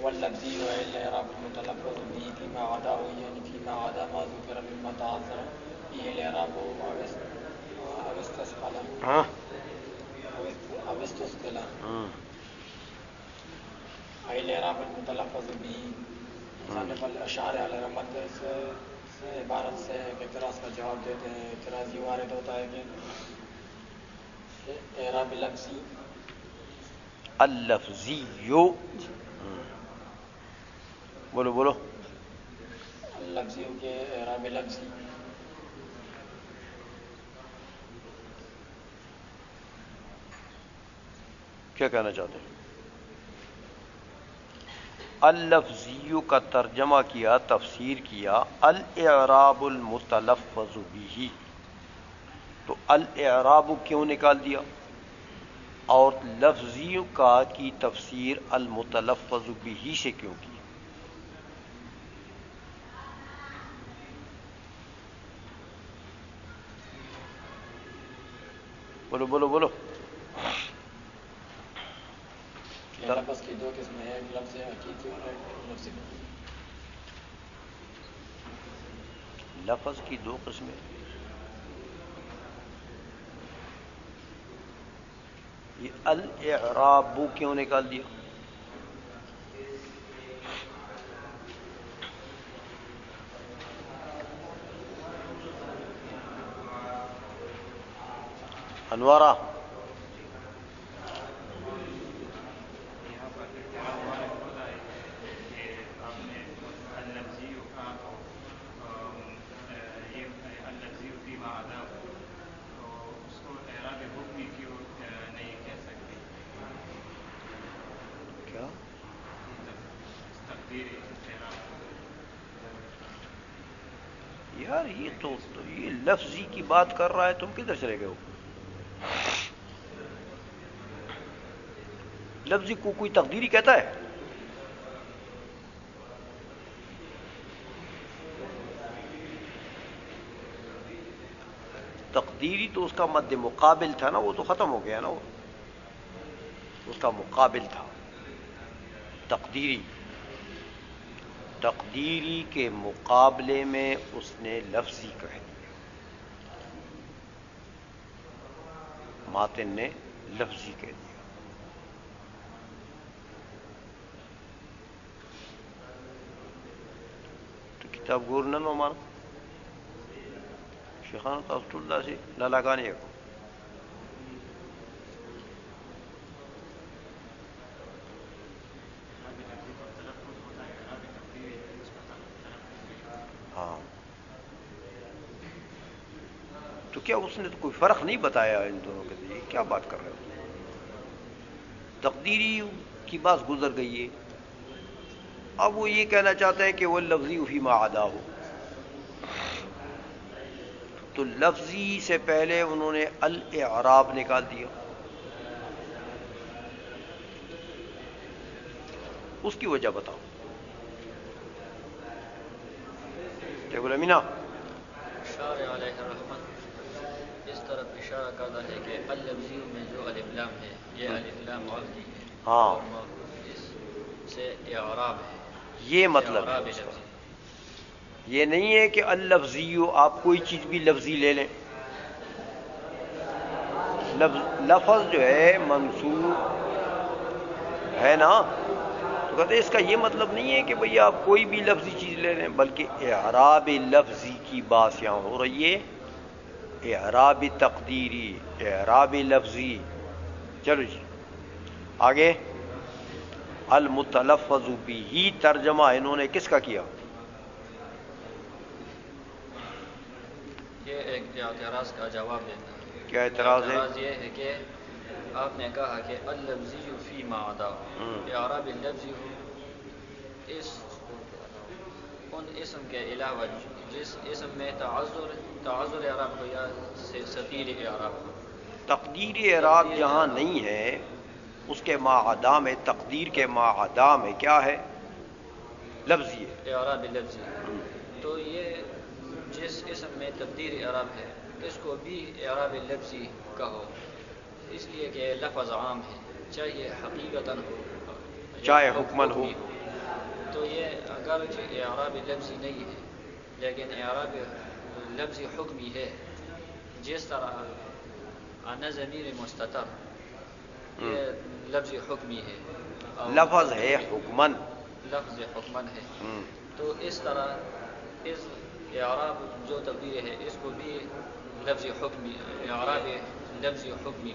واللفظی و الاعراب المتلفظ به فيما عداه یعنی فيما عدا ما ذکر مما تعذر به الاعراب او استثقل او استثقل الاعراب المتلفظ به مصنف الاشعار علی رحمت سے عبارت سے اعتراض کا جواب دیتے ہیں. اعتراض یہ وارد ہوتا ہے کہ اعراب لفظی اللفظیو بولو بولو لفظیوں کے اعراب لفظی کیا کہنا چاہتے ہیں؟ اللفظی کا ترجمہ کیا، تفسیر کیا الاعراب المتلفظ به، تو الاعراب کیوں نکال دیا؟ اور لفظی کا کی تفسیر المتلفظ به سے کیوں کی؟ بولو بولو بولو. لفظ کی دو قسمیں ہیں، ایک لفظ حقیقی اور ایک لفظ حقیقی. لفظ کی دو قسمیں، یہ الاعراب کیوں نکال دیا؟ انوارا یار یہ تو یہ لفظی کی بات کر رہا ہے، تم کدھر چلے گئے ہو؟ لفظی کو کوئی تقدیری کہتا ہے؟ تقدیری تو اس کا مد مقابل تھا نا، وہ تو ختم ہو گیا نا، وہ اس کا مقابل تھا. تقدیری کے مقابلے میں اس نے لفظی کہہ دیا، ماتن نے لفظی کہہ دیا. تو کتاب گورنن ہمارا شیخان تاسط اللہ سے لالا گانے کو ہاں، تو کیا اس نے تو کوئی فرق نہیں بتایا ان دونوں کے لیے؟ کیا بات کر رہے ہو؟ تقدیری کی بات گزر گئی ہے، اب وہ یہ کہنا چاہتے ہیں کہ وہ لفظی فیما عدا ہو. تو لفظی سے پہلے انہوں نے الاعراب نکال دیا. اس کی وجہ بتاؤ. دیکھو امینا شارع علیہ رحمت اس طرف اشارہ کرتا ہے کہ اللفظی میں جو الف لام ہے یہ الف لام عقدی ہے، ہاں، اور اس سے اعراب ہے. یہ مطلب ہے اس کا. یہ نہیں ہے کہ اللفظی آپ کوئی چیز بھی لفظی لے لیں. لفظ جو ہے منصوب ہے نا، تو کہتے ہیں اس کا یہ مطلب نہیں ہے کہ بھئی آپ کوئی بھی لفظی چیز لے لیں، بلکہ اعراب لفظی کی بات یہاں ہو رہی ہے، اعراب تقدیری، اعراب لفظی. چلو جی آگے. المتلفظ بھی ترجمہ انہوں نے کس کا کیا؟ یہ ایک اعتراض کا جواب دیتا ہے. کیا اعتراض ہے؟ اعتراض یہ ہے کہ آپ نے کہا کہ اللفظی فیما عدا، اعراب لفظی ہو اس ان اسم کے علاوہ جس اسم میں تعذر اعراب ہو یا ستیر اعراب ہو. تقدیری اعراب جہاں نہیں ہے اس کے ماعدا میں، تقدیر کے ماعدا میں کیا ہے؟ لفظی ہے، اعراب لفظی. تو یہ جس اسم میں تقدیر اعراب ہے اس کو بھی اعراب لفظی کہو، اس لیے کہ لفظ عام ہے، چاہے حقیقتاً ہو چاہے حکمن ہو. تو یہ اگر اعراب لفظی نہیں ہے لیکن اعراب لفظی حکمی ہے، جس طرح انا ضمیر مستتر یہ لفظ حکمی ہے، لفظ ہے حکمن، لفظ حکمن ہے، تو اس طرح اس اعراب جو تقدیر ہے اس کو بھی لفظ حکمی، اعراب لفظ حکمی